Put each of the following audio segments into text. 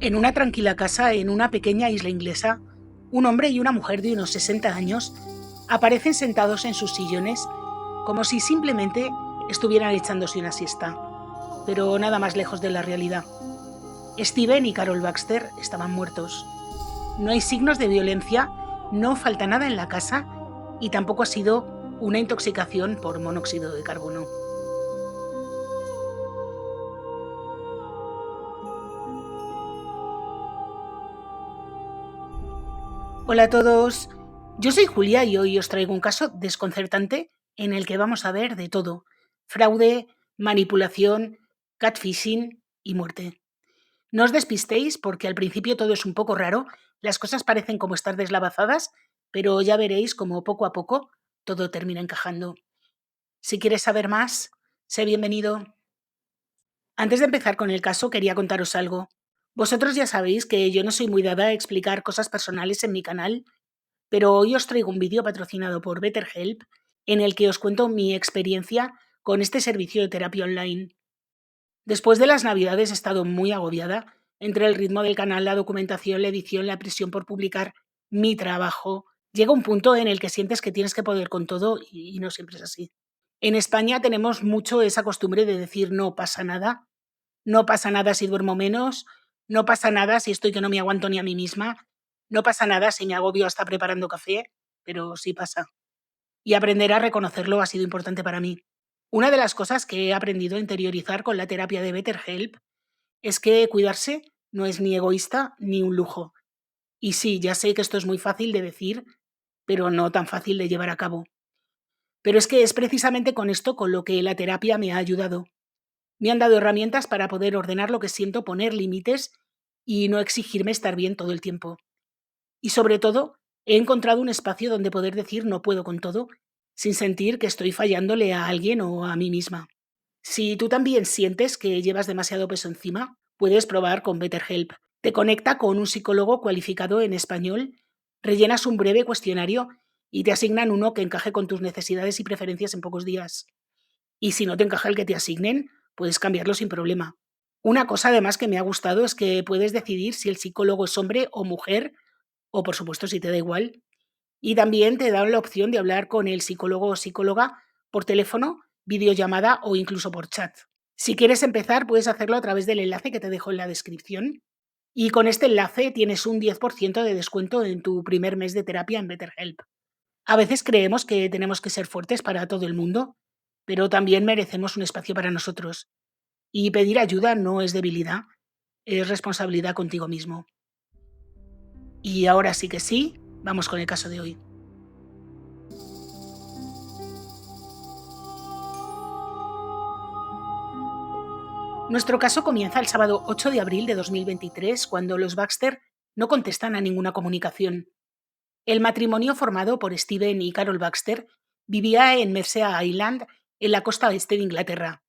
En una tranquila casa en una pequeña isla inglesa, un hombre y una mujer de unos 60 años aparecen sentados en sus sillones como si simplemente estuvieran echándose una siesta, pero nada más lejos de la realidad. Steven y Carol Baxter estaban muertos. No hay signos de violencia, no falta nada en la casa y tampoco ha sido una intoxicación por monóxido de carbono. Hola a todos, yo soy Julia y hoy os traigo un caso desconcertante en el que vamos a ver de todo: fraude, manipulación, catfishing y muerte. No os despistéis porque al principio todo es un poco raro, las cosas parecen como estar deslavazadas, pero ya veréis como poco a poco todo termina encajando. Si quieres saber más, sé bienvenido. Antes de empezar con el caso, quería contaros algo. Vosotros ya sabéis que yo no soy muy dada a explicar cosas personales en mi canal, pero hoy os traigo un vídeo patrocinado por BetterHelp en el que os cuento mi experiencia con este servicio de terapia online. Después de las Navidades he estado muy agobiada entre el ritmo del canal, la documentación, la edición, la presión por publicar, mi trabajo. Llega un punto en el que sientes que tienes que poder con todo y no siempre es así. En España tenemos mucho esa costumbre de decir no pasa nada, no pasa nada si duermo menos, no pasa nada si estoy que no me aguanto ni a mí misma, no pasa nada si me agobio hasta preparando café, pero sí pasa. Y aprender a reconocerlo ha sido importante para mí. Una de las cosas que he aprendido a interiorizar con la terapia de BetterHelp es que cuidarse no es ni egoísta ni un lujo. Y sí, ya sé que esto es muy fácil de decir, pero no tan fácil de llevar a cabo. Pero es que es precisamente con esto con lo que la terapia me ha ayudado. Me han dado herramientas para poder ordenar lo que siento, poner límites y no exigirme estar bien todo el tiempo. Y sobre todo, he encontrado un espacio donde poder decir no puedo con todo, sin sentir que estoy fallándole a alguien o a mí misma. Si tú también sientes que llevas demasiado peso encima, puedes probar con BetterHelp. Te conecta con un psicólogo cualificado en español, rellenas un breve cuestionario y te asignan uno que encaje con tus necesidades y preferencias en pocos días. Y si no te encaja el que te asignen, puedes cambiarlo sin problema. Una cosa además que me ha gustado es que puedes decidir si el psicólogo es hombre o mujer, o por supuesto si te da igual. Y también te dan la opción de hablar con el psicólogo o psicóloga por teléfono, videollamada o incluso por chat. Si quieres empezar, puedes hacerlo a través del enlace que te dejo en la descripción. Y con este enlace tienes un 10% de descuento en tu primer mes de terapia en BetterHelp. A veces creemos que tenemos que ser fuertes para todo el mundo, pero también merecemos un espacio para nosotros. Y pedir ayuda no es debilidad, es responsabilidad contigo mismo. Y ahora sí que sí, vamos con el caso de hoy. Nuestro caso comienza el sábado 8 de abril de 2023, cuando los Baxter no contestan a ninguna comunicación. El matrimonio formado por Steven y Carol Baxter vivía en Mersea Island, en la costa oeste de Inglaterra.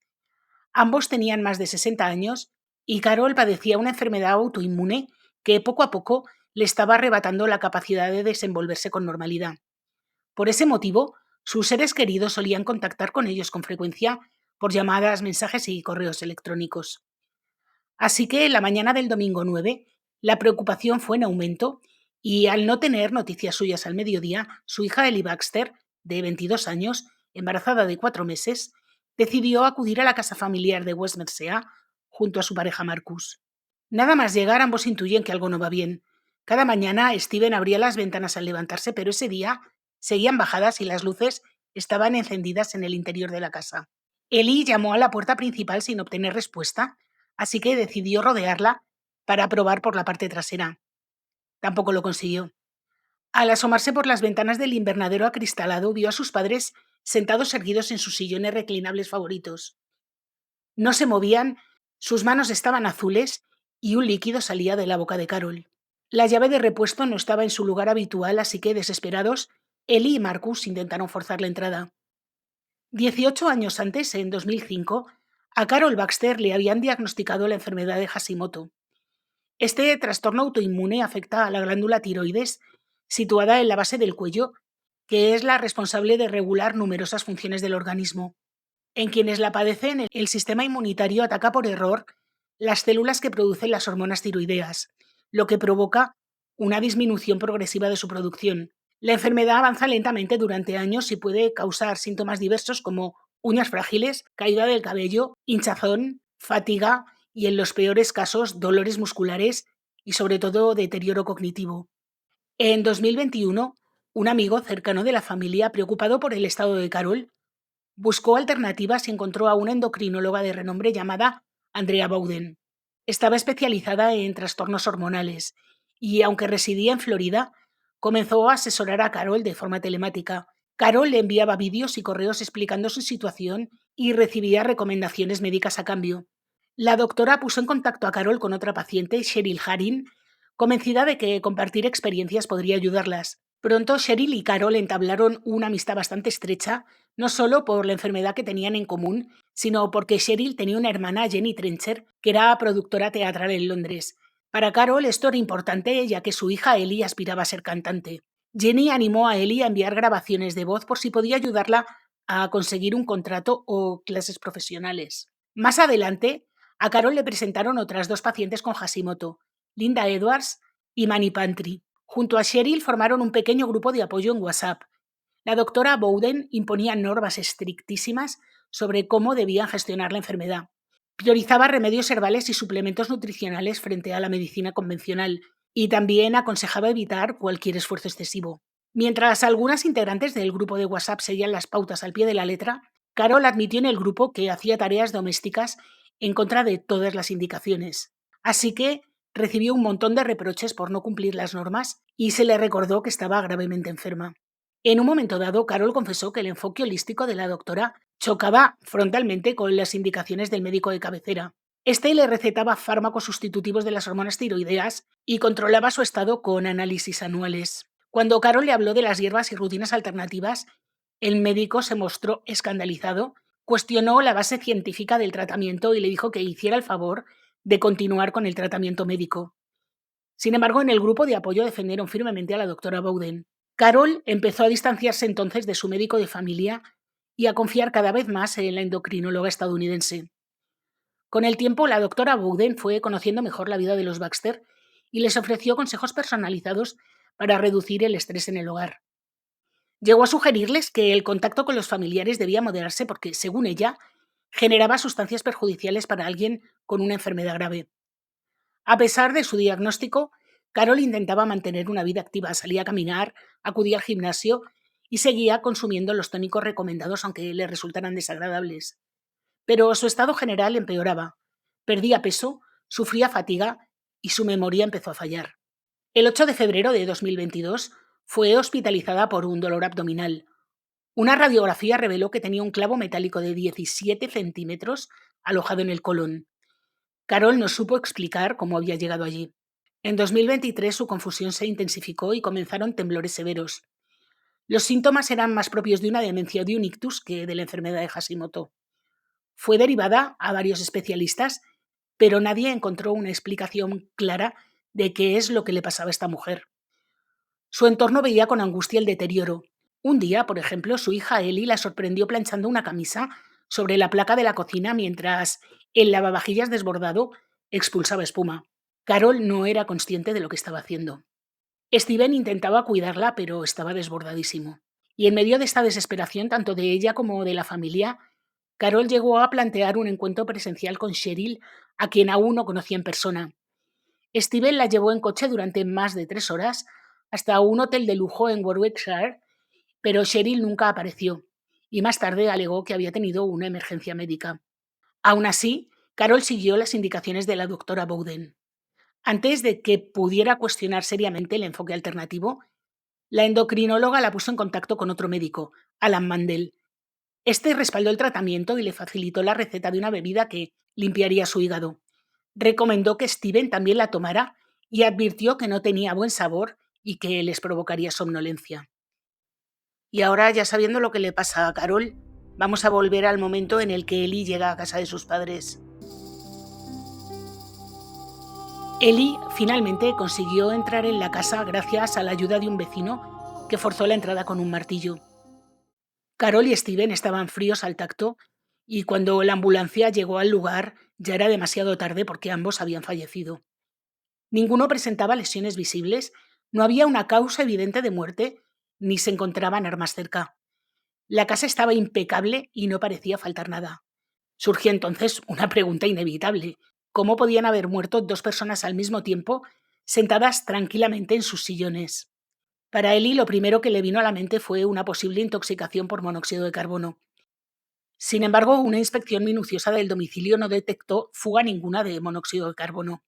Ambos tenían más de 60 años y Carol padecía una enfermedad autoinmune que poco a poco le estaba arrebatando la capacidad de desenvolverse con normalidad. Por ese motivo, sus seres queridos solían contactar con ellos con frecuencia por llamadas, mensajes y correos electrónicos. Así que la mañana del domingo 9, la preocupación fue en aumento y al no tener noticias suyas al mediodía, su hija Ellie Baxter, de 22 años, embarazada de 4 meses, decidió acudir a la casa familiar de West Mersea junto a su pareja Marcus. Nada más llegar, ambos intuyen que algo no va bien. Cada mañana Steven abría las ventanas al levantarse, pero ese día seguían bajadas y las luces estaban encendidas en el interior de la casa. Ellie llamó a la puerta principal sin obtener respuesta, así que decidió rodearla para probar por la parte trasera. Tampoco lo consiguió. Al asomarse por las ventanas del invernadero acristalado, vio a sus padres sentados erguidos en sus sillones reclinables favoritos. No se movían, sus manos estaban azules y un líquido salía de la boca de Carol. La llave de repuesto no estaba en su lugar habitual, así que, desesperados, Ellie y Marcus intentaron forzar la entrada. 18 años antes, en 2005, a Carol Baxter le habían diagnosticado la enfermedad de Hashimoto. Este trastorno autoinmune afecta a la glándula tiroides, situada en la base del cuello, que es la responsable de regular numerosas funciones del organismo. En quienes la padecen, el sistema inmunitario ataca por error las células que producen las hormonas tiroideas, lo que provoca una disminución progresiva de su producción. La enfermedad avanza lentamente durante años y puede causar síntomas diversos como uñas frágiles, caída del cabello, hinchazón, fatiga y, en los peores casos, dolores musculares y, sobre todo, deterioro cognitivo. En 2021, un amigo cercano de la familia, preocupado por el estado de Carol, buscó alternativas y encontró a una endocrinóloga de renombre llamada Andrea Bowden. Estaba especializada en trastornos hormonales y, aunque residía en Florida, comenzó a asesorar a Carol de forma telemática. Carol le enviaba vídeos y correos explicando su situación y recibía recomendaciones médicas a cambio. La doctora puso en contacto a Carol con otra paciente, Cheryl Harin, convencida de que compartir experiencias podría ayudarlas. Pronto Cheryl y Carol entablaron una amistad bastante estrecha, no solo por la enfermedad que tenían en común, sino porque Cheryl tenía una hermana, Jenny Trencher, que era productora teatral en Londres. Para Carol esto era importante, ya que su hija Ellie aspiraba a ser cantante. Jenny animó a Ellie a enviar grabaciones de voz por si podía ayudarla a conseguir un contrato o clases profesionales. Más adelante, a Carol le presentaron otras dos pacientes con Hashimoto, Linda Edwards y Manny Pantry. Junto a Cheryl formaron un pequeño grupo de apoyo en WhatsApp. La doctora Bowden imponía normas estrictísimas sobre cómo debían gestionar la enfermedad. Priorizaba remedios herbales y suplementos nutricionales frente a la medicina convencional y también aconsejaba evitar cualquier esfuerzo excesivo. Mientras algunas integrantes del grupo de WhatsApp seguían las pautas al pie de la letra, Carol admitió en el grupo que hacía tareas domésticas en contra de todas las indicaciones. Así que recibió un montón de reproches por no cumplir las normas y se le recordó que estaba gravemente enferma. En un momento dado, Carol confesó que el enfoque holístico de la doctora chocaba frontalmente con las indicaciones del médico de cabecera. Este le recetaba fármacos sustitutivos de las hormonas tiroideas y controlaba su estado con análisis anuales. Cuando Carol le habló de las hierbas y rutinas alternativas, el médico se mostró escandalizado, cuestionó la base científica del tratamiento y le dijo que hiciera el favor de continuar con el tratamiento médico. Sin embargo, en el grupo de apoyo defendieron firmemente a la doctora Bowden. Carol empezó a distanciarse entonces de su médico de familia y a confiar cada vez más en la endocrinóloga estadounidense. Con el tiempo, la doctora Bowden fue conociendo mejor la vida de los Baxter y les ofreció consejos personalizados para reducir el estrés en el hogar. Llegó a sugerirles que el contacto con los familiares debía moderarse porque, según ella, generaba sustancias perjudiciales para alguien con una enfermedad grave. A pesar de su diagnóstico, Carol intentaba mantener una vida activa, salía a caminar, acudía al gimnasio y seguía consumiendo los tónicos recomendados aunque le resultaran desagradables. Pero su estado general empeoraba. Perdía peso, sufría fatiga y su memoria empezó a fallar. El 8 de febrero de 2022 fue hospitalizada por un dolor abdominal. Una radiografía reveló que tenía un clavo metálico de 17 centímetros alojado en el colon. Carol no supo explicar cómo había llegado allí. En 2023 su confusión se intensificó y comenzaron temblores severos. Los síntomas eran más propios de una demencia o de un ictus que de la enfermedad de Hashimoto. Fue derivada a varios especialistas, pero nadie encontró una explicación clara de qué es lo que le pasaba a esta mujer. Su entorno veía con angustia el deterioro. Un día, por ejemplo, su hija Ellie la sorprendió planchando una camisa sobre la placa de la cocina mientras el lavavajillas desbordado expulsaba espuma. Carol no era consciente de lo que estaba haciendo. Steven intentaba cuidarla, pero estaba desbordadísimo. Y en medio de esta desesperación, tanto de ella como de la familia, Carol llegó a plantear un encuentro presencial con Cheryl, a quien aún no conocía en persona. Steven la llevó en coche durante más de 3 horas hasta un hotel de lujo en Warwickshire, pero Cheryl nunca apareció, y más tarde alegó que había tenido una emergencia médica. Aún así, Carol siguió las indicaciones de la doctora Bowden. Antes de que pudiera cuestionar seriamente el enfoque alternativo, la endocrinóloga la puso en contacto con otro médico, Alan Mandel. Este respaldó el tratamiento y le facilitó la receta de una bebida que limpiaría su hígado. Recomendó que Steven también la tomara y advirtió que no tenía buen sabor y que les provocaría somnolencia. Y ahora, ya sabiendo lo que le pasa a Carol, vamos a volver al momento en el que Ellie llega a casa de sus padres. Ellie finalmente consiguió entrar en la casa gracias a la ayuda de un vecino que forzó la entrada con un martillo. Carol y Steven estaban fríos al tacto y cuando la ambulancia llegó al lugar ya era demasiado tarde porque ambos habían fallecido. Ninguno presentaba lesiones visibles, no había una causa evidente de muerte, ni se encontraban armas cerca. La casa estaba impecable y no parecía faltar nada. Surgió entonces una pregunta inevitable. ¿Cómo podían haber muerto dos personas al mismo tiempo, sentadas tranquilamente en sus sillones? Para Eli, lo primero que le vino a la mente fue una posible intoxicación por monóxido de carbono. Sin embargo, una inspección minuciosa del domicilio no detectó fuga ninguna de monóxido de carbono.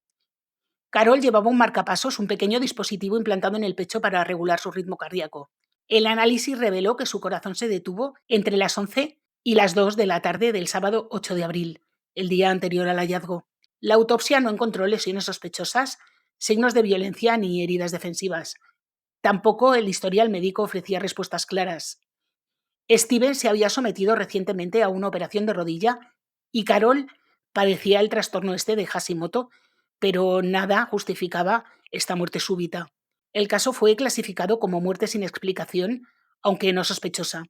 Carol llevaba un marcapasos, un pequeño dispositivo implantado en el pecho para regular su ritmo cardíaco. El análisis reveló que su corazón se detuvo entre las 11 y las 2 de la tarde del sábado 8 de abril, el día anterior al hallazgo. La autopsia no encontró lesiones sospechosas, signos de violencia ni heridas defensivas. Tampoco el historial médico ofrecía respuestas claras. Steven se había sometido recientemente a una operación de rodilla y Carol padecía el trastorno de Hashimoto, pero nada justificaba esta muerte súbita. El caso fue clasificado como muerte sin explicación, aunque no sospechosa,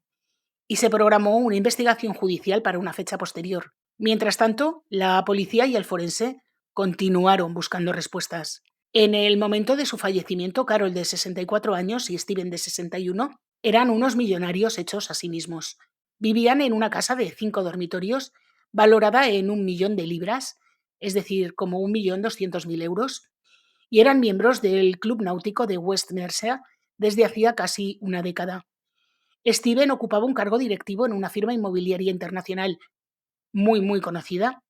y se programó una investigación judicial para una fecha posterior. Mientras tanto, la policía y el forense continuaron buscando respuestas. En el momento de su fallecimiento, Carol, de 64 años, y Steven, de 61, eran unos millonarios hechos a sí mismos. Vivían en una casa de 5 dormitorios, valorada en 1 millón de libras, es decir, como 1.200.000 euros, y eran miembros del Club Náutico de West Mercia desde hacía casi una década. Steven ocupaba un cargo directivo en una firma inmobiliaria internacional muy conocida,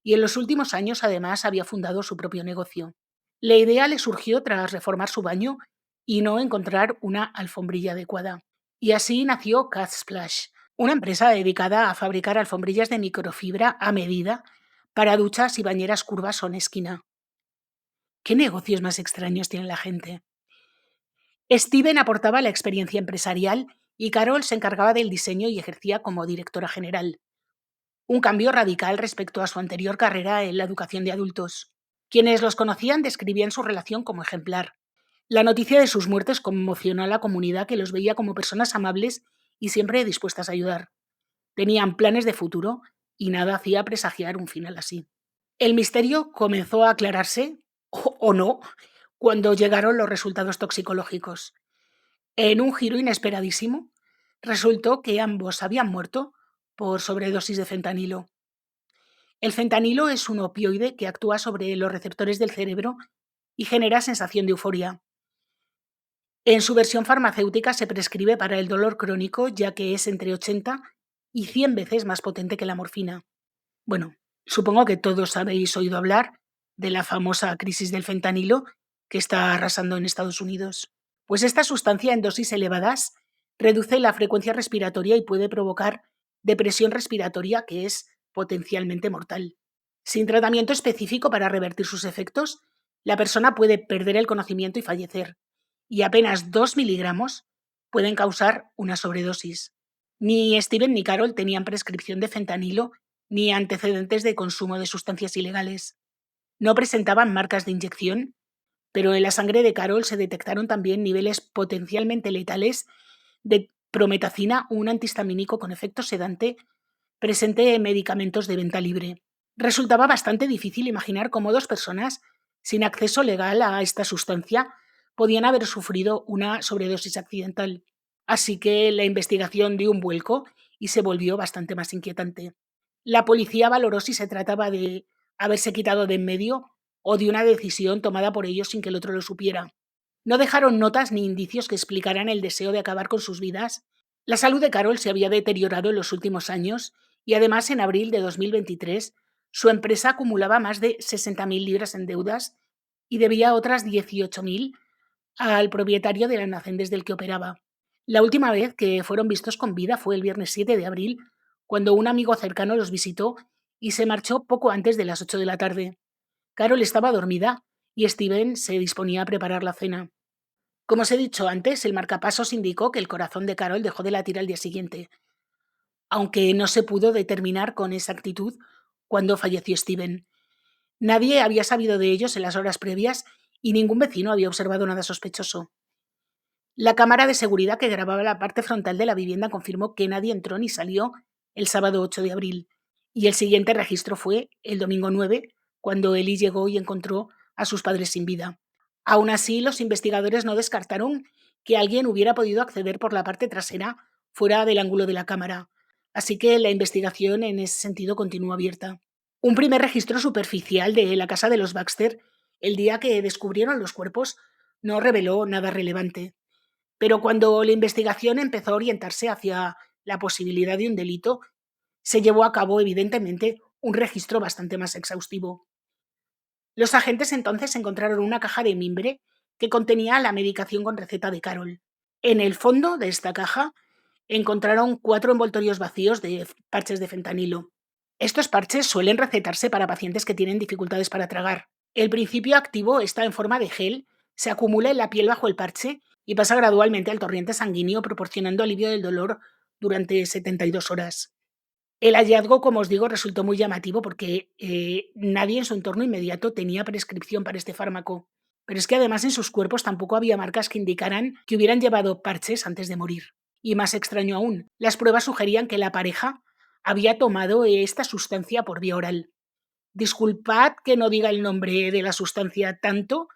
y en los últimos años además había fundado su propio negocio. La idea le surgió tras reformar su baño y no encontrar una alfombrilla adecuada. Y así nació Cat Splash, una empresa dedicada a fabricar alfombrillas de microfibra a medida para duchas y bañeras curvas son esquina. ¿Qué negocios más extraños tiene la gente? Steven aportaba la experiencia empresarial y Carol se encargaba del diseño y ejercía como directora general. Un cambio radical respecto a su anterior carrera en la educación de adultos. Quienes los conocían describían su relación como ejemplar. La noticia de sus muertes conmocionó a la comunidad, que los veía como personas amables y siempre dispuestas a ayudar. Tenían planes de futuro y nada hacía presagiar un final así. El misterio comenzó a aclararse, o no, cuando llegaron los resultados toxicológicos. En un giro inesperadísimo, resultó que ambos habían muerto por sobredosis de fentanilo. El fentanilo es un opioide que actúa sobre los receptores del cerebro y genera sensación de euforia. En su versión farmacéutica se prescribe para el dolor crónico, ya que es entre 80 y 100 veces más potente que la morfina. Bueno, supongo que todos habéis oído hablar de la famosa crisis del fentanilo que está arrasando en Estados Unidos. Pues esta sustancia en dosis elevadas reduce la frecuencia respiratoria y puede provocar depresión respiratoria, que es potencialmente mortal. Sin tratamiento específico para revertir sus efectos, la persona puede perder el conocimiento y fallecer, y apenas 2 miligramos pueden causar una sobredosis. Ni Steven ni Carol tenían prescripción de fentanilo ni antecedentes de consumo de sustancias ilegales. No presentaban marcas de inyección, pero en la sangre de Carol se detectaron también niveles potencialmente letales de prometacina, un antihistamínico con efecto sedante presente en medicamentos de venta libre. Resultaba bastante difícil imaginar cómo dos personas sin acceso legal a esta sustancia podían haber sufrido una sobredosis accidental. Así que la investigación dio un vuelco y se volvió bastante más inquietante. La policía valoró si se trataba de haberse quitado de en medio o de una decisión tomada por ellos sin que el otro lo supiera. No dejaron notas ni indicios que explicaran el deseo de acabar con sus vidas. La salud de Carol se había deteriorado en los últimos años y además en abril de 2023 su empresa acumulaba más de 60.000 libras en deudas y debía otras 18.000 al propietario del almacén desde el que operaba. La última vez que fueron vistos con vida fue el viernes 7 de abril, cuando un amigo cercano los visitó y se marchó poco antes de las 8 de la tarde. Carol estaba dormida y Steven se disponía a preparar la cena. Como os he dicho antes, el marcapasos indicó que el corazón de Carol dejó de latir al día siguiente, aunque no se pudo determinar con exactitud cuándo falleció Steven. Nadie había sabido de ellos en las horas previas y ningún vecino había observado nada sospechoso. La cámara de seguridad que grababa la parte frontal de la vivienda confirmó que nadie entró ni salió el sábado 8 de abril. Y el siguiente registro fue el domingo 9, cuando Ellie llegó y encontró a sus padres sin vida. Aún así, los investigadores no descartaron que alguien hubiera podido acceder por la parte trasera, fuera del ángulo de la cámara. Así que la investigación en ese sentido continúa abierta. Un primer registro superficial de la casa de los Baxter, el día que descubrieron los cuerpos, no reveló nada relevante. Pero cuando la investigación empezó a orientarse hacia la posibilidad de un delito, se llevó a cabo, evidentemente, un registro bastante más exhaustivo. Los agentes entonces encontraron una caja de mimbre que contenía la medicación con receta de Carol. En el fondo de esta caja encontraron 4 envoltorios vacíos de parches de fentanilo. Estos parches suelen recetarse para pacientes que tienen dificultades para tragar. El principio activo está en forma de gel, se acumula en la piel bajo el parche y pasa gradualmente al torrente sanguíneo, proporcionando alivio del dolor durante 72 horas. El hallazgo, como os digo, resultó muy llamativo porque nadie en su entorno inmediato tenía prescripción para este fármaco. Pero es que además en sus cuerpos tampoco había marcas que indicaran que hubieran llevado parches antes de morir. Y más extraño aún, las pruebas sugerían que la pareja había tomado esta sustancia por vía oral. Disculpad que no diga el nombre de la sustancia tanto,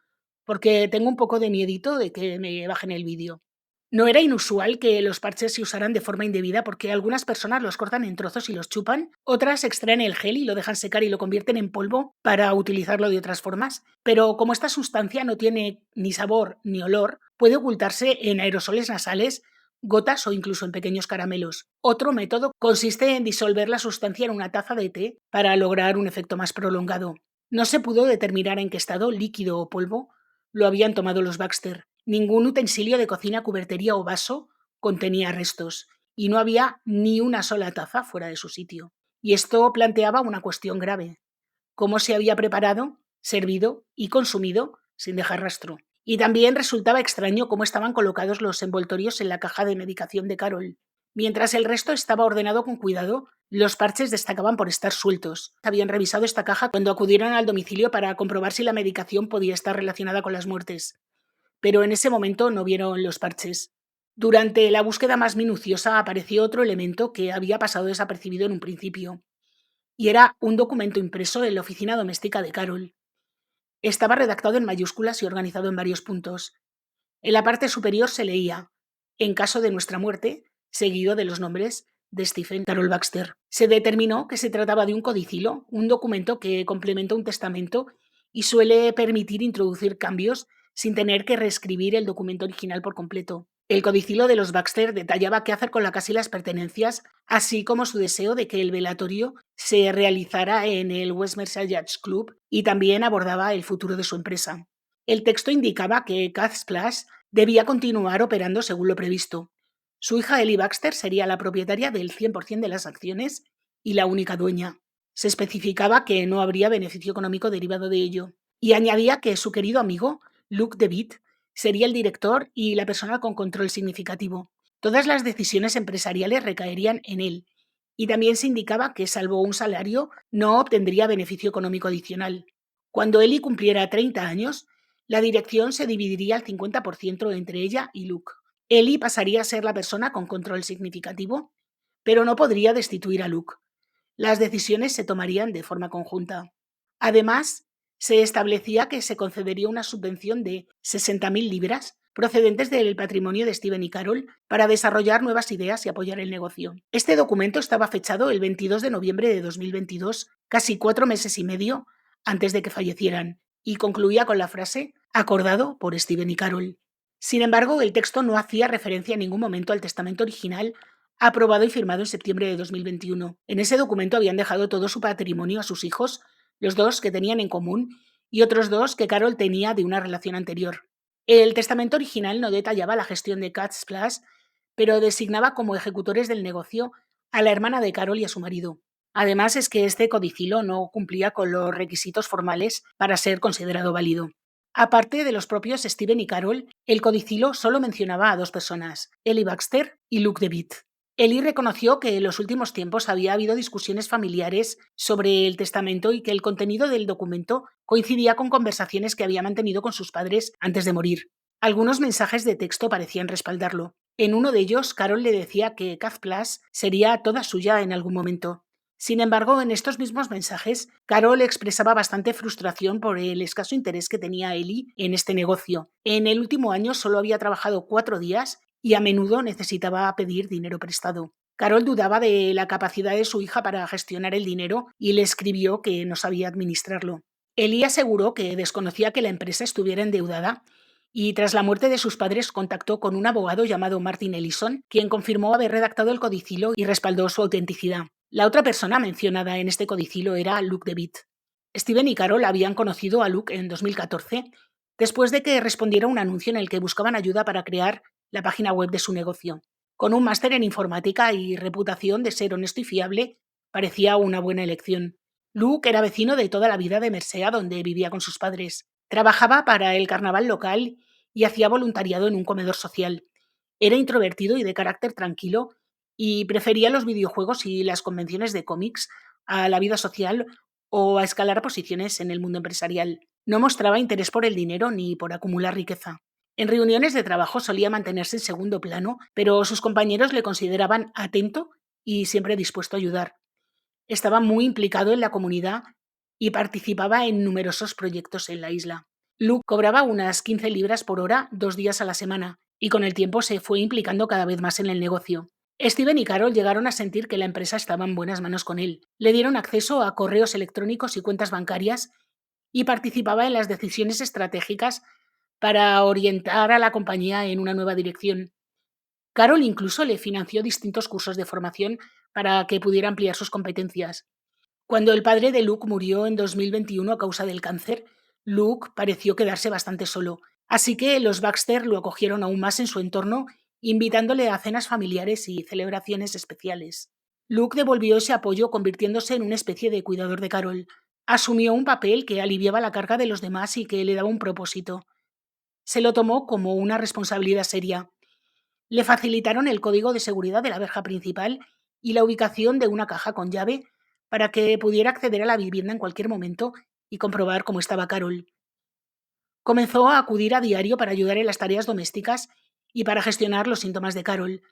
porque tengo un poco de miedito de que me bajen el vídeo. No era inusual que los parches se usaran de forma indebida porque algunas personas los cortan en trozos y los chupan, otras extraen el gel y lo dejan secar y lo convierten en polvo para utilizarlo de otras formas. Pero como esta sustancia no tiene ni sabor ni olor, puede ocultarse en aerosoles nasales, gotas o incluso en pequeños caramelos. Otro método consiste en disolver la sustancia en una taza de té para lograr un efecto más prolongado. No se pudo determinar en qué estado, líquido o polvo, lo habían tomado los Baxter. Ningún utensilio de cocina, cubertería o vaso contenía restos, y no había ni una sola taza fuera de su sitio. Y esto planteaba una cuestión grave: cómo se había preparado, servido y consumido sin dejar rastro. Y también resultaba extraño cómo estaban colocados los envoltorios en la caja de medicación de Carol. Mientras el resto estaba ordenado con cuidado, los parches destacaban por estar sueltos. Habían revisado esta caja cuando acudieron al domicilio para comprobar si la medicación podía estar relacionada con las muertes, pero en ese momento no vieron los parches. Durante la búsqueda más minuciosa apareció otro elemento que había pasado desapercibido en un principio, y era un documento impreso en la oficina doméstica de Carol. Estaba redactado en mayúsculas y organizado en varios puntos. En la parte superior se leía: en caso de nuestra muerte, seguido de los nombres de Stephen Carol Baxter. Se determinó que se trataba de un codicilo, un documento que complementa un testamento y suele permitir introducir cambios sin tener que reescribir el documento original por completo. El codicilo de los Baxter detallaba qué hacer con la casa y las pertenencias, así como su deseo de que el velatorio se realizara en el Westminster Yacht Club, y también abordaba el futuro de su empresa. El texto indicaba que Cat Splash debía continuar operando según lo previsto. Su hija Ellie Baxter sería la propietaria del 100% de las acciones y la única dueña. Se especificaba que no habría beneficio económico derivado de ello. Y añadía que su querido amigo, Luke DeWitt, sería el director y la persona con control significativo. Todas las decisiones empresariales recaerían en él. Y también se indicaba que, salvo un salario, no obtendría beneficio económico adicional. Cuando Ellie cumpliera 30 años, la dirección se dividiría al 50% entre ella y Luke. Ellie pasaría a ser la persona con control significativo, pero no podría destituir a Luke. Las decisiones se tomarían de forma conjunta. Además, se establecía que se concedería una subvención de 60.000 libras procedentes del patrimonio de Stephen y Carol para desarrollar nuevas ideas y apoyar el negocio. Este documento estaba fechado el 22 de noviembre de 2022, casi 4 meses y medio antes de que fallecieran, y concluía con la frase: acordado por Stephen y Carol. Sin embargo, el texto no hacía referencia en ningún momento al testamento original aprobado y firmado en septiembre de 2021. En ese documento habían dejado todo su patrimonio a sus hijos, los 2 que tenían en común y otros 2 que Carol tenía de una relación anterior. El testamento original no detallaba la gestión de Cat Splash, pero designaba como ejecutores del negocio a la hermana de Carol y a su marido. Además, es que este codicilo no cumplía con los requisitos formales para ser considerado válido. Aparte de los propios Stephen y Carol, el codicilo solo mencionaba a 2 personas: Ellie Baxter y Luke DeWitt. Ellie reconoció que en los últimos tiempos había habido discusiones familiares sobre el testamento y que el contenido del documento coincidía con conversaciones que había mantenido con sus padres antes de morir. Algunos mensajes de texto parecían respaldarlo. En uno de ellos, Carol le decía que Cat Splash sería toda suya en algún momento. Sin embargo, en estos mismos mensajes, Carol expresaba bastante frustración por el escaso interés que tenía Ellie en este negocio. En el último año solo había trabajado 4 días y a menudo necesitaba pedir dinero prestado. Carol dudaba de la capacidad de su hija para gestionar el dinero y le escribió que no sabía administrarlo. Ellie aseguró que desconocía que la empresa estuviera endeudada y tras la muerte de sus padres contactó con un abogado llamado Martin Ellison, quien confirmó haber redactado el codicilo y respaldó su autenticidad. La otra persona mencionada en este codicilo era Luke DeWitt. Steven y Carol habían conocido a Luke en 2014, después de que respondiera a un anuncio en el que buscaban ayuda para crear la página web de su negocio. Con un máster en informática y reputación de ser honesto y fiable, parecía una buena elección. Luke era vecino de toda la vida de Mersea, donde vivía con sus padres. Trabajaba para el carnaval local y hacía voluntariado en un comedor social. Era introvertido y de carácter tranquilo y prefería los videojuegos y las convenciones de cómics a la vida social o a escalar posiciones en el mundo empresarial. No mostraba interés por el dinero ni por acumular riqueza. En reuniones de trabajo solía mantenerse en segundo plano, pero sus compañeros le consideraban atento y siempre dispuesto a ayudar. Estaba muy implicado en la comunidad y participaba en numerosos proyectos en la isla. Luke cobraba unas 15 libras por hora 2 días a la semana y con el tiempo se fue implicando cada vez más en el negocio. Steven y Carol llegaron a sentir que la empresa estaba en buenas manos con él. Le dieron acceso a correos electrónicos y cuentas bancarias y participaba en las decisiones estratégicas para orientar a la compañía en una nueva dirección. Carol incluso le financió distintos cursos de formación para que pudiera ampliar sus competencias. Cuando el padre de Luke murió en 2021 a causa del cáncer, Luke pareció quedarse bastante solo, así que los Baxter lo acogieron aún más en su entorno, invitándole a cenas familiares y celebraciones especiales. Luke devolvió ese apoyo convirtiéndose en una especie de cuidador de Carol. Asumió un papel que aliviaba la carga de los demás y que le daba un propósito. Se lo tomó como una responsabilidad seria. Le facilitaron el código de seguridad de la verja principal y la ubicación de una caja con llave para que pudiera acceder a la vivienda en cualquier momento y comprobar cómo estaba Carol. Comenzó a acudir a diario para ayudar en las tareas domésticas y para gestionar los síntomas de Carol.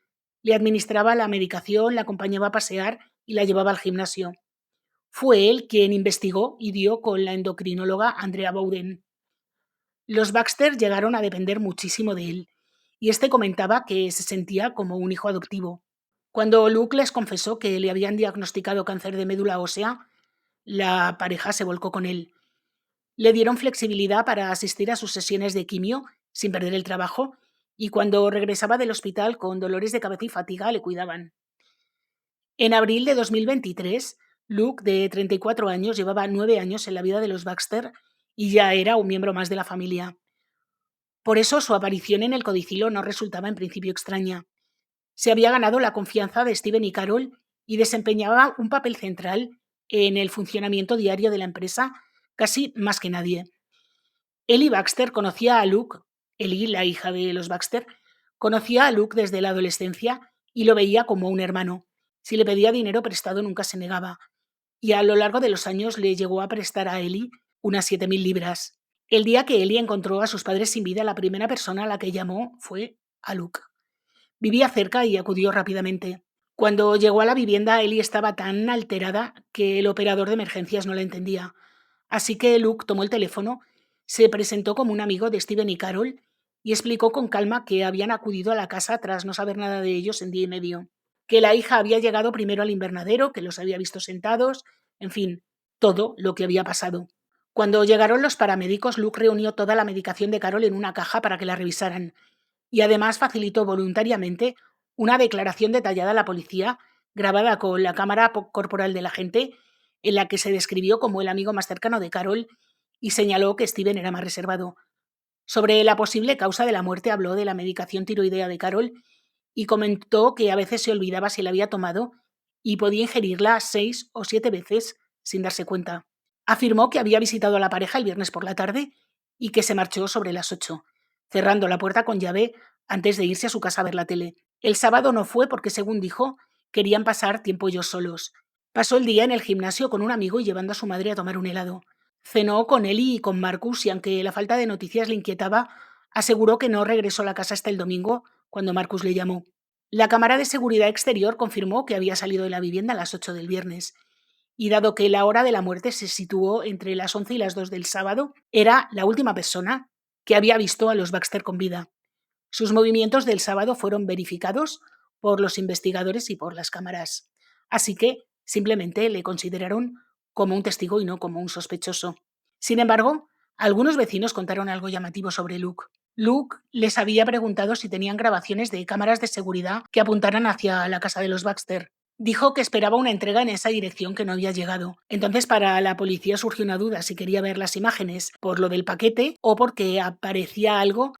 Le administraba la medicación, la acompañaba a pasear y la llevaba al gimnasio. Fue él quien investigó y dio con la endocrinóloga Andrea Bowden. Los Baxter llegaron a depender muchísimo de él, y este comentaba que se sentía como un hijo adoptivo. Cuando Luke les confesó que le habían diagnosticado cáncer de médula ósea, la pareja se volcó con él. Le dieron flexibilidad para asistir a sus sesiones de quimio sin perder el trabajo, y cuando regresaba del hospital con dolores de cabeza y fatiga le cuidaban. En abril de 2023, Luke, de 34 años, llevaba 9 años en la vida de los Baxter y ya era un miembro más de la familia. Por eso su aparición en el codicilo no resultaba en principio extraña. Se había ganado la confianza de Steven y Carol y desempeñaba un papel central en el funcionamiento diario de la empresa, casi más que nadie. Ellie Baxter conocía a Luke, Ellie, la hija de los Baxter, conocía a Luke desde la adolescencia y lo veía como un hermano. Si le pedía dinero prestado nunca se negaba, y a lo largo de los años le llegó a prestar a Ellie unas 7.000 libras. El día que Ellie encontró a sus padres sin vida, la primera persona a la que llamó fue a Luke. Vivía cerca y acudió rápidamente. Cuando llegó a la vivienda, Ellie estaba tan alterada que el operador de emergencias no la entendía. Así que Luke tomó el teléfono, se presentó como un amigo de Steven y Carol y explicó con calma que habían acudido a la casa tras no saber nada de ellos en día y medio, que la hija había llegado primero al invernadero, que los había visto sentados, en fin, todo lo que había pasado. Cuando llegaron los paramédicos, Luke reunió toda la medicación de Carol en una caja para que la revisaran y además facilitó voluntariamente una declaración detallada a la policía, grabada con la cámara corporal del agente, en la que se describió como el amigo más cercano de Carol y señaló que Steven era más reservado. Sobre la posible causa de la muerte habló de la medicación tiroidea de Carol y comentó que a veces se olvidaba si la había tomado y podía ingerirla 6 o 7 veces sin darse cuenta. Afirmó que había visitado a la pareja el viernes por la tarde y que se marchó sobre las 8, cerrando la puerta con llave antes de irse a su casa a ver la tele. El sábado no fue porque, según dijo, querían pasar tiempo ellos solos. Pasó el día en el gimnasio con un amigo y llevando a su madre a tomar un helado. Cenó con Ellie y con Marcus y aunque la falta de noticias le inquietaba, aseguró que no regresó a la casa hasta el domingo, cuando Marcus le llamó. La cámara de seguridad exterior confirmó que había salido de la vivienda a las 8 del viernes y dado que la hora de la muerte se situó entre las 11 y las 2 del sábado, era la última persona que había visto a los Baxter con vida. Sus movimientos del sábado fueron verificados por los investigadores y por las cámaras. Así que simplemente le consideraron como un testigo y no como un sospechoso. Sin embargo, algunos vecinos contaron algo llamativo sobre Luke. Luke les había preguntado si tenían grabaciones de cámaras de seguridad que apuntaran hacia la casa de los Baxter. Dijo que esperaba una entrega en esa dirección que no había llegado. Entonces para la policía surgió una duda si quería ver las imágenes por lo del paquete o porque aparecía algo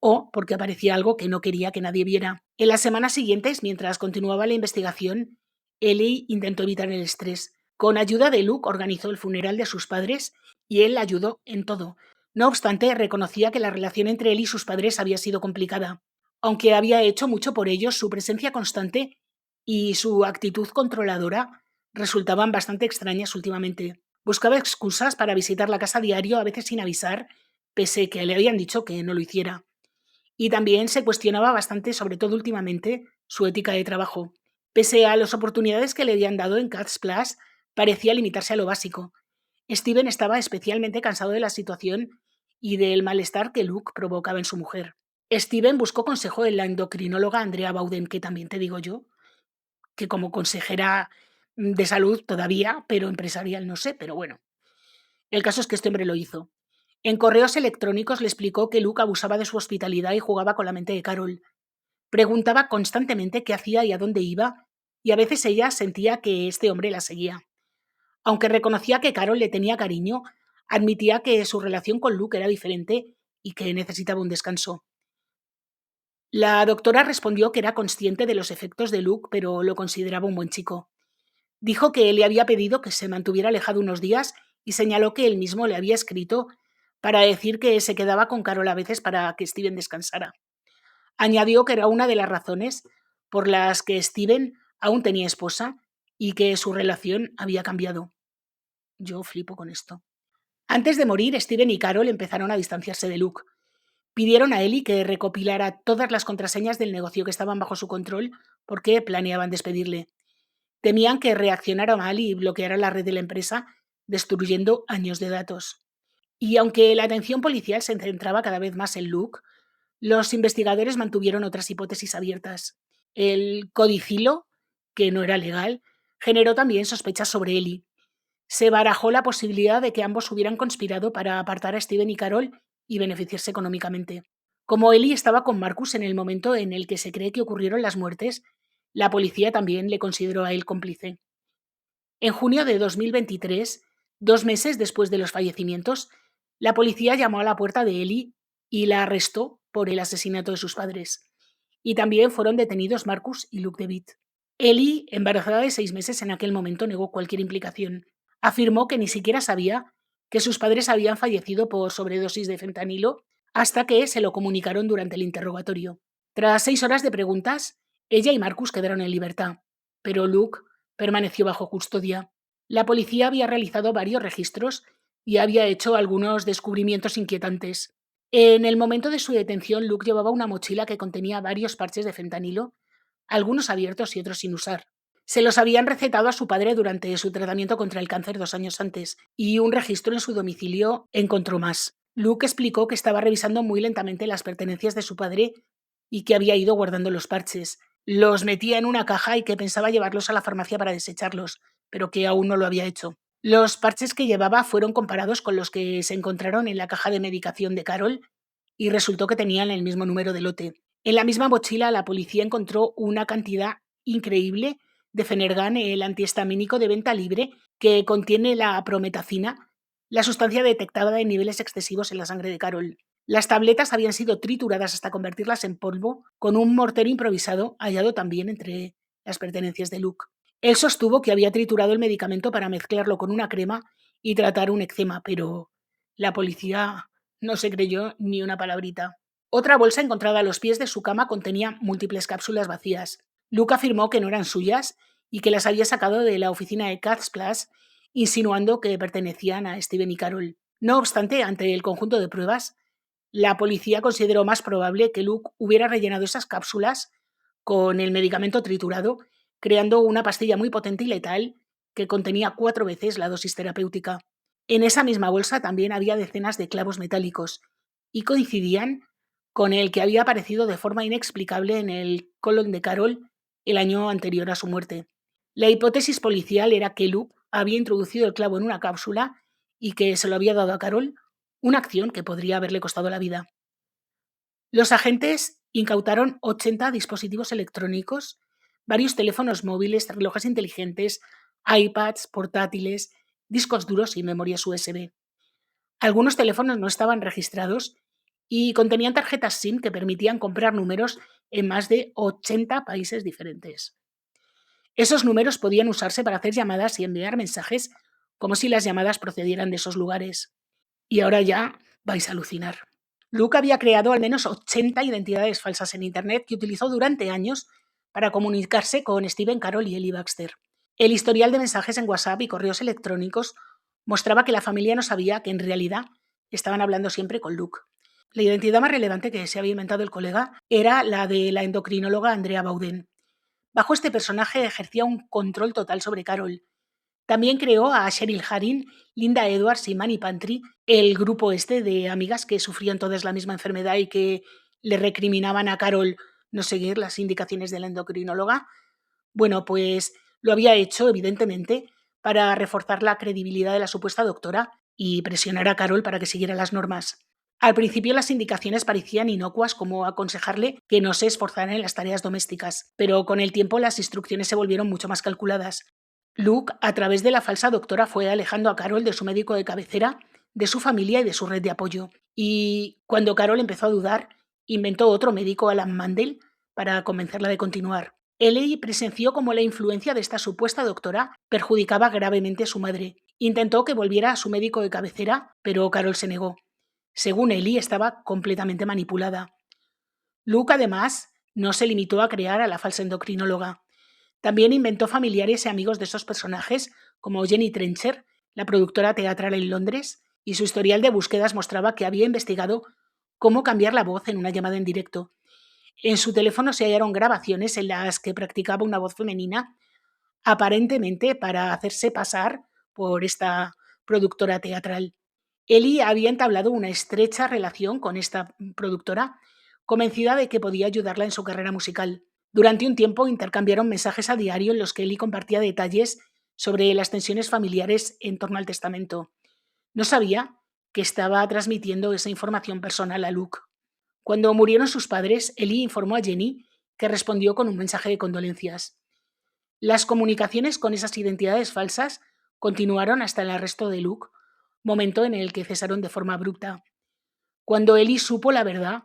que no quería que nadie viera. En las semanas siguientes, mientras continuaba la investigación, Ellie intentó evitar el estrés. Con ayuda de Luke organizó el funeral de sus padres y él la ayudó en todo. No obstante, reconocía que la relación entre él y sus padres había sido complicada. Aunque había hecho mucho por ellos, su presencia constante y su actitud controladora resultaban bastante extrañas últimamente. Buscaba excusas para visitar la casa diario, a veces sin avisar, pese que le habían dicho que no lo hiciera. Y también se cuestionaba bastante, sobre todo últimamente, su ética de trabajo. Pese a las oportunidades que le habían dado en Cats Plus, parecía limitarse a lo básico. Steven estaba especialmente cansado de la situación y del malestar que Luke provocaba en su mujer. Steven buscó consejo en la endocrinóloga Andrea Bowden, que también te digo yo, que como consejera de salud todavía, pero empresarial no sé, pero bueno. El caso es que este hombre lo hizo. En correos electrónicos le explicó que Luke abusaba de su hospitalidad y jugaba con la mente de Carol. Preguntaba constantemente qué hacía y a dónde iba, y a veces ella sentía que este hombre la seguía. Aunque reconocía que Carol le tenía cariño, admitía que su relación con Luke era diferente y que necesitaba un descanso. La doctora respondió que era consciente de los efectos de Luke, pero lo consideraba un buen chico. Dijo que le había pedido que se mantuviera alejado unos días y señaló que él mismo le había escrito para decir que se quedaba con Carol a veces para que Steven descansara. Añadió que era una de las razones por las que Steven aún tenía esposa y que su relación había cambiado. Yo flipo con esto. Antes de morir, Steven y Carol empezaron a distanciarse de Luke. Pidieron a Ellie que recopilara todas las contraseñas del negocio que estaban bajo su control porque planeaban despedirle. Temían que reaccionara mal y bloqueara la red de la empresa, destruyendo años de datos. Y aunque la atención policial se centraba cada vez más en Luke, los investigadores mantuvieron otras hipótesis abiertas. El codicilo, que no era legal, generó también sospechas sobre Ellie. Se barajó la posibilidad de que ambos hubieran conspirado para apartar a Steven y Carol y beneficiarse económicamente. Como Ellie estaba con Marcus en el momento en el que se cree que ocurrieron las muertes, la policía también le consideró a él cómplice. En junio de 2023, 2 meses después de los fallecimientos, la policía llamó a la puerta de Ellie y la arrestó por el asesinato de sus padres. Y también fueron detenidos Marcus y Luke DeWitt. Ellie, embarazada de 6 meses en aquel momento, negó cualquier implicación. Afirmó que ni siquiera sabía que sus padres habían fallecido por sobredosis de fentanilo hasta que se lo comunicaron durante el interrogatorio. Tras 6 horas de preguntas, ella y Marcus quedaron en libertad, pero Luke permaneció bajo custodia. La policía había realizado varios registros y había hecho algunos descubrimientos inquietantes. En el momento de su detención, Luke llevaba una mochila que contenía varios parches de fentanilo, algunos abiertos y otros sin usar. Se los habían recetado a su padre durante su tratamiento contra el cáncer 2 años antes, y un registro en su domicilio encontró más. Luke explicó que estaba revisando muy lentamente las pertenencias de su padre y que había ido guardando los parches. Los metía en una caja y que pensaba llevarlos a la farmacia para desecharlos, pero que aún no lo había hecho. Los parches que llevaba fueron comparados con los que se encontraron en la caja de medicación de Carol y resultó que tenían el mismo número de lote. En la misma mochila, la policía encontró una cantidad increíble de Fenergan, el antihistamínico de venta libre, que contiene la prometacina, la sustancia detectada en niveles excesivos en la sangre de Carol. Las tabletas habían sido trituradas hasta convertirlas en polvo, con un mortero improvisado hallado también entre las pertenencias de Luke. Él sostuvo que había triturado el medicamento para mezclarlo con una crema y tratar un eczema, pero la policía no se creyó ni una palabrita. Otra bolsa encontrada a los pies de su cama contenía múltiples cápsulas vacías. Luke afirmó que no eran suyas y que las había sacado de la oficina de Cats Plus, insinuando que pertenecían a Steven y Carol. No obstante, ante el conjunto de pruebas, la policía consideró más probable que Luke hubiera rellenado esas cápsulas con el medicamento triturado, creando una pastilla muy potente y letal que contenía 4 veces la dosis terapéutica. En esa misma bolsa también había decenas de clavos metálicos y coincidían con el que había aparecido de forma inexplicable en el colon de Carol el año anterior a su muerte. La hipótesis policial era que Luke había introducido el clavo en una cápsula y que se lo había dado a Carol, una acción que podría haberle costado la vida. Los agentes incautaron 80 dispositivos electrónicos, varios teléfonos móviles, relojes inteligentes, iPads, portátiles, discos duros y memorias USB. Algunos teléfonos no estaban registrados y contenían tarjetas SIM que permitían comprar números en más de 80 países diferentes. Esos números podían usarse para hacer llamadas y enviar mensajes como si las llamadas procedieran de esos lugares. Y ahora ya vais a alucinar. Luke había creado al menos 80 identidades falsas en Internet que utilizó durante años para comunicarse con Stephen Carroll y Ellie Baxter. El historial de mensajes en WhatsApp y correos electrónicos mostraba que la familia no sabía que en realidad estaban hablando siempre con Luke. La identidad más relevante que se había inventado el colega era la de la endocrinóloga Andrea Bowden. Bajo este personaje ejercía un control total sobre Carol. También creó a Cheryl Harin, Linda Edwards y Manny Pantry, el grupo este de amigas que sufrían todas la misma enfermedad y que le recriminaban a Carol no seguir las indicaciones de la endocrinóloga. Bueno, pues lo había hecho, evidentemente, para reforzar la credibilidad de la supuesta doctora y presionar a Carol para que siguiera las normas. Al principio las indicaciones parecían inocuas, como aconsejarle que no se esforzara en las tareas domésticas, pero con el tiempo las instrucciones se volvieron mucho más calculadas. Luke, a través de la falsa doctora, fue alejando a Carol de su médico de cabecera, de su familia y de su red de apoyo. Y cuando Carol empezó a dudar, inventó otro médico, Alan Mandel, para convencerla de continuar. Ellie presenció cómo la influencia de esta supuesta doctora perjudicaba gravemente a su madre. Intentó que volviera a su médico de cabecera, pero Carol se negó. Según Ellie, estaba completamente manipulada. Luke, además, no se limitó a crear a la falsa endocrinóloga. También inventó familiares y amigos de esos personajes, como Jenny Trencher, la productora teatral en Londres, y su historial de búsquedas mostraba que había investigado cómo cambiar la voz en una llamada en directo. En su teléfono se hallaron grabaciones en las que practicaba una voz femenina, aparentemente para hacerse pasar por esta productora teatral. Ellie había entablado una estrecha relación con esta productora, convencida de que podía ayudarla en su carrera musical. Durante un tiempo intercambiaron mensajes a diario en los que Ellie compartía detalles sobre las tensiones familiares en torno al testamento. No sabía que estaba transmitiendo esa información personal a Luke. Cuando murieron sus padres, Ellie informó a Jenny, que respondió con un mensaje de condolencias. Las comunicaciones con esas identidades falsas continuaron hasta el arresto de Luke, momento en el que cesaron de forma abrupta. Cuando Ellie supo la verdad,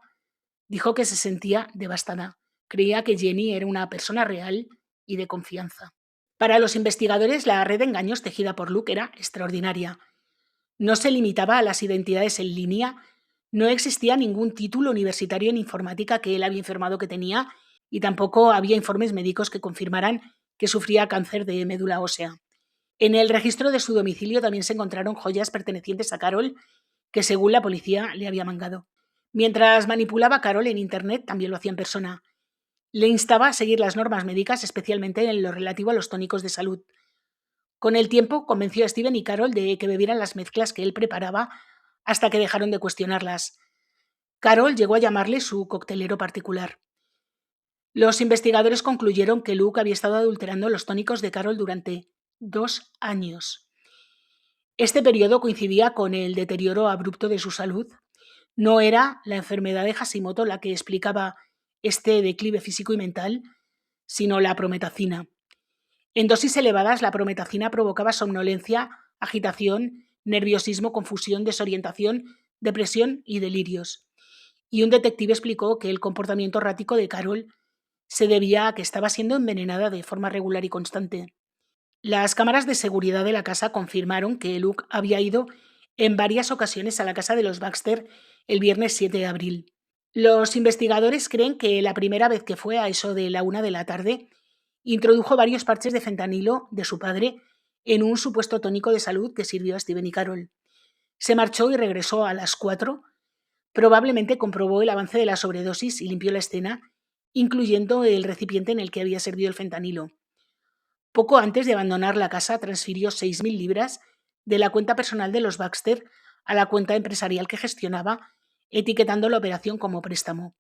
dijo que se sentía devastada. Creía que Jenny era una persona real y de confianza. Para los investigadores, la red de engaños tejida por Luke era extraordinaria. No se limitaba a las identidades en línea, no existía ningún título universitario en informática que él había informado que tenía y tampoco había informes médicos que confirmaran que sufría cáncer de médula ósea. En el registro de su domicilio también se encontraron joyas pertenecientes a Carol que, según la policía, le había mangado. Mientras manipulaba a Carol en Internet, también lo hacía en persona. Le instaba a seguir las normas médicas, especialmente en lo relativo a los tónicos de salud. Con el tiempo, convenció a Steven y Carol de que bebieran las mezclas que él preparaba hasta que dejaron de cuestionarlas. Carol llegó a llamarle su coctelero particular. Los investigadores concluyeron que Luke había estado adulterando los tónicos de Carol durante 2 años. Este periodo coincidía con el deterioro abrupto de su salud. No era la enfermedad de Hashimoto la que explicaba este declive físico y mental, sino la prometacina. En dosis elevadas, la prometacina provocaba somnolencia, agitación, nerviosismo, confusión, desorientación, depresión y delirios. Y un detective explicó que el comportamiento errático de Carol se debía a que estaba siendo envenenada de forma regular y constante. Las cámaras de seguridad de la casa confirmaron que Luke había ido en varias ocasiones a la casa de los Baxter el viernes 7 de abril. Los investigadores creen que la primera vez que fue, a eso de la 1 de la tarde, introdujo varios parches de fentanilo de su padre en un supuesto tónico de salud que sirvió a Steven y Carol. Se marchó y regresó a las 4. Probablemente comprobó el avance de la sobredosis y limpió la escena, incluyendo el recipiente en el que había servido el fentanilo. Poco antes de abandonar la casa, transfirió 6.000 libras de la cuenta personal de los Baxter a la cuenta empresarial que gestionaba, etiquetando la operación como préstamo.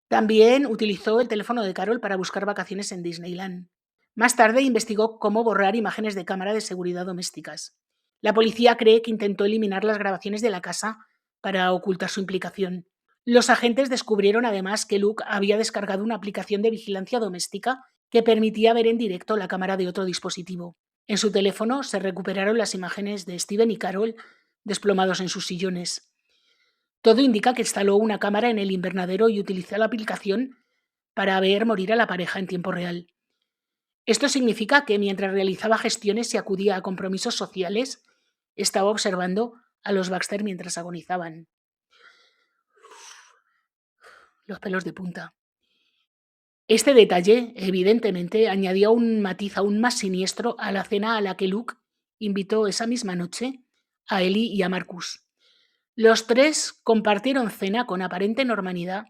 También utilizó el teléfono de Carol para buscar vacaciones en Disneyland. Más tarde investigó cómo borrar imágenes de cámara de seguridad domésticas. La policía cree que intentó eliminar las grabaciones de la casa para ocultar su implicación. Los agentes descubrieron además que Luke había descargado una aplicación de vigilancia doméstica que permitía ver en directo la cámara de otro dispositivo. En su teléfono se recuperaron las imágenes de Steven y Carol desplomados en sus sillones. Todo indica que instaló una cámara en el invernadero y utilizó la aplicación para ver morir a la pareja en tiempo real. Esto significa que mientras realizaba gestiones y acudía a compromisos sociales, estaba observando a los Baxter mientras agonizaban. Los pelos de punta. Este detalle, evidentemente, añadía un matiz aún más siniestro a la cena a la que Luke invitó esa misma noche a Ellie y a Marcus. Los tres compartieron cena con aparente normalidad,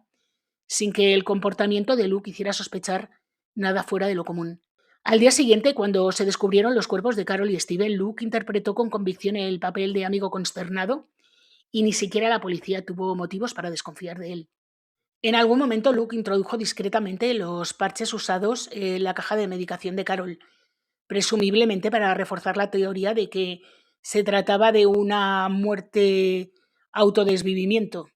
sin que el comportamiento de Luke hiciera sospechar nada fuera de lo común. Al día siguiente, cuando se descubrieron los cuerpos de Carol y Steven, Luke interpretó con convicción el papel de amigo consternado y ni siquiera la policía tuvo motivos para desconfiar de él. En algún momento, Luke introdujo discretamente los parches usados en la caja de medicación de Carol, presumiblemente para reforzar la teoría de que se trataba de una muerte autodesvivimiento.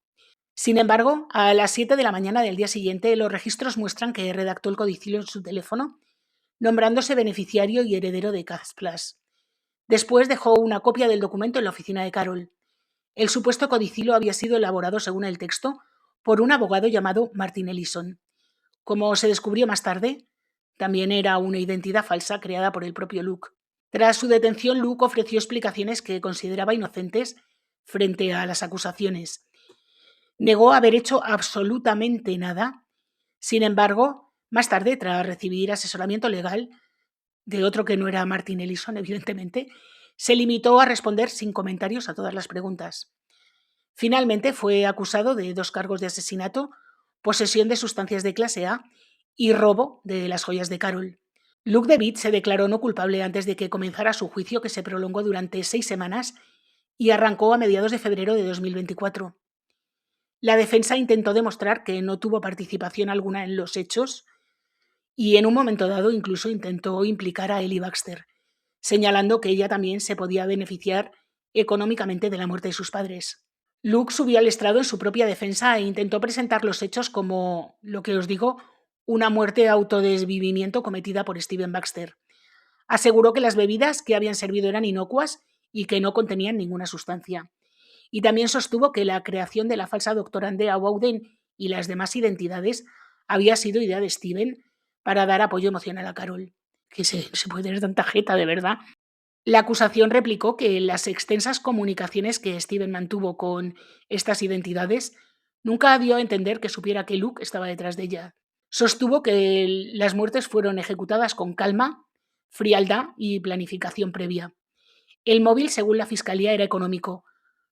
Sin embargo, a las 7 de la mañana del día siguiente, los registros muestran que redactó el codicillo en su teléfono, nombrándose beneficiario y heredero de Plus. Después dejó una copia del documento en la oficina de Carol. El supuesto codicillo había sido elaborado, según el texto, por un abogado llamado Martin Ellison. Como se descubrió más tarde, también era una identidad falsa creada por el propio Luke. Tras su detención, Luke ofreció explicaciones que consideraba inocentes frente a las acusaciones. Negó haber hecho absolutamente nada. Sin embargo, más tarde, tras recibir asesoramiento legal de otro que no era Martin Ellison, evidentemente, se limitó a responder sin comentarios a todas las preguntas. Finalmente fue acusado de 2 cargos de asesinato, posesión de sustancias de clase A y robo de las joyas de Carol. Luke DeWitt se declaró no culpable antes de que comenzara su juicio, que se prolongó durante 6 semanas y arrancó a mediados de febrero de 2024. La defensa intentó demostrar que no tuvo participación alguna en los hechos y en un momento dado incluso intentó implicar a Ellie Baxter, señalando que ella también se podía beneficiar económicamente de la muerte de sus padres. Luke subió al estrado en su propia defensa e intentó presentar los hechos como, lo que os digo, una muerte de autodesvivimiento cometida por Steven Baxter. Aseguró que las bebidas que habían servido eran inocuas y que no contenían ninguna sustancia. Y también sostuvo que la creación de la falsa doctorandea Bowden y las demás identidades había sido idea de Steven para dar apoyo emocional a Carol. Que se puede tener tanta jeta, de verdad. La acusación replicó que las extensas comunicaciones que Steven mantuvo con estas identidades nunca dio a entender que supiera que Luke estaba detrás de ella. Sostuvo que las muertes fueron ejecutadas con calma, frialdad y planificación previa. El móvil, según la fiscalía, era económico.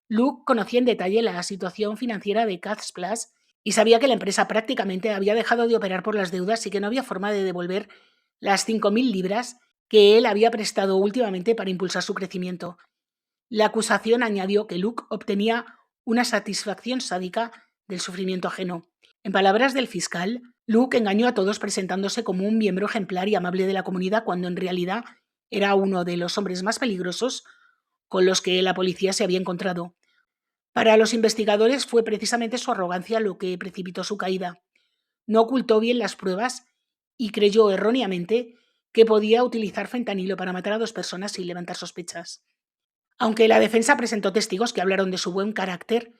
Luke conocía en detalle la situación financiera de Plus y sabía que la empresa prácticamente había dejado de operar por las deudas y que no había forma de devolver las 5.000 libras que él había prestado últimamente para impulsar su crecimiento. La acusación añadió que Luke obtenía una satisfacción sádica del sufrimiento ajeno. En palabras del fiscal, Luke engañó a todos presentándose como un miembro ejemplar y amable de la comunidad cuando en realidad era uno de los hombres más peligrosos con los que la policía se había encontrado. Para los investigadores fue precisamente su arrogancia lo que precipitó su caída. No ocultó bien las pruebas y creyó erróneamente que podía utilizar fentanilo para matar a 2 personas sin levantar sospechas. Aunque la defensa presentó testigos que hablaron de su buen carácter,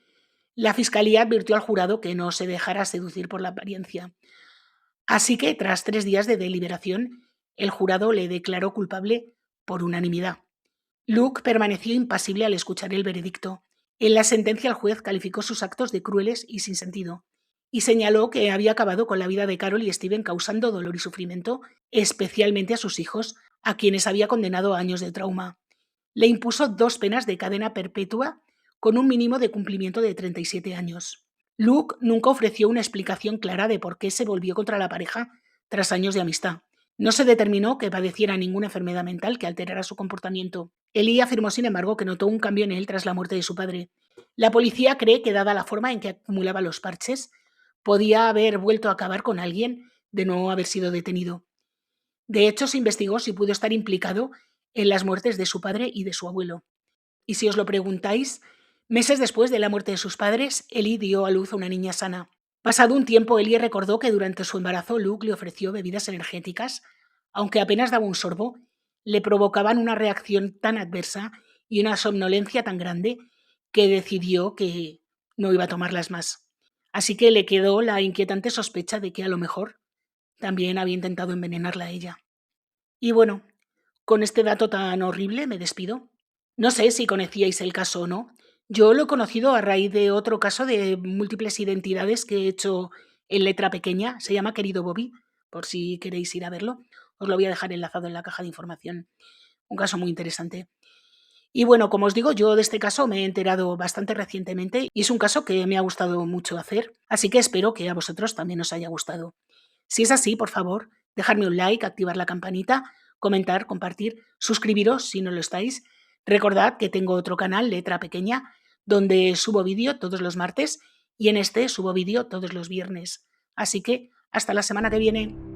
la fiscalía advirtió al jurado que no se dejara seducir por la apariencia. Así que, tras 3 días de deliberación, el jurado le declaró culpable por unanimidad. Luke permaneció impasible al escuchar el veredicto. En la sentencia, el juez calificó sus actos de crueles y sin sentido, y señaló que había acabado con la vida de Carol y Steven causando dolor y sufrimiento, especialmente a sus hijos, a quienes había condenado a años de trauma. Le impuso 2 penas de cadena perpetua con un mínimo de cumplimiento de 37 años. Luke nunca ofreció una explicación clara de por qué se volvió contra la pareja tras años de amistad. No se determinó que padeciera ninguna enfermedad mental que alterara su comportamiento. Eli afirmó, sin embargo, que notó un cambio en él tras la muerte de su padre. La policía cree que, dada la forma en que acumulaba los parches, podía haber vuelto a acabar con alguien de no haber sido detenido. De hecho, se investigó si pudo estar implicado en las muertes de su padre y de su abuelo. Y si os lo preguntáis, meses después de la muerte de sus padres, Eli dio a luz a una niña sana. Pasado un tiempo, Eli recordó que durante su embarazo Luke le ofreció bebidas energéticas, aunque apenas daba un sorbo, le provocaban una reacción tan adversa y una somnolencia tan grande que decidió que no iba a tomarlas más. Así que le quedó la inquietante sospecha de que a lo mejor también había intentado envenenarla a ella. Y bueno, con este dato tan horrible me despido. No sé si conocíais el caso o no. Yo lo he conocido a raíz de otro caso de múltiples identidades que he hecho en letra pequeña. Se llama Querido Bobby, por si queréis ir a verlo. Os lo voy a dejar enlazado en la caja de información. Un caso muy interesante. Y bueno, como os digo, yo de este caso me he enterado bastante recientemente y es un caso que me ha gustado mucho hacer, así que espero que a vosotros también os haya gustado. Si es así, por favor, dejadme un like, activar la campanita, comentar, compartir, suscribiros si no lo estáis. Recordad que tengo otro canal, Letra Pequeña, donde subo vídeo todos los martes y en este subo vídeo todos los viernes. Así que hasta la semana que viene.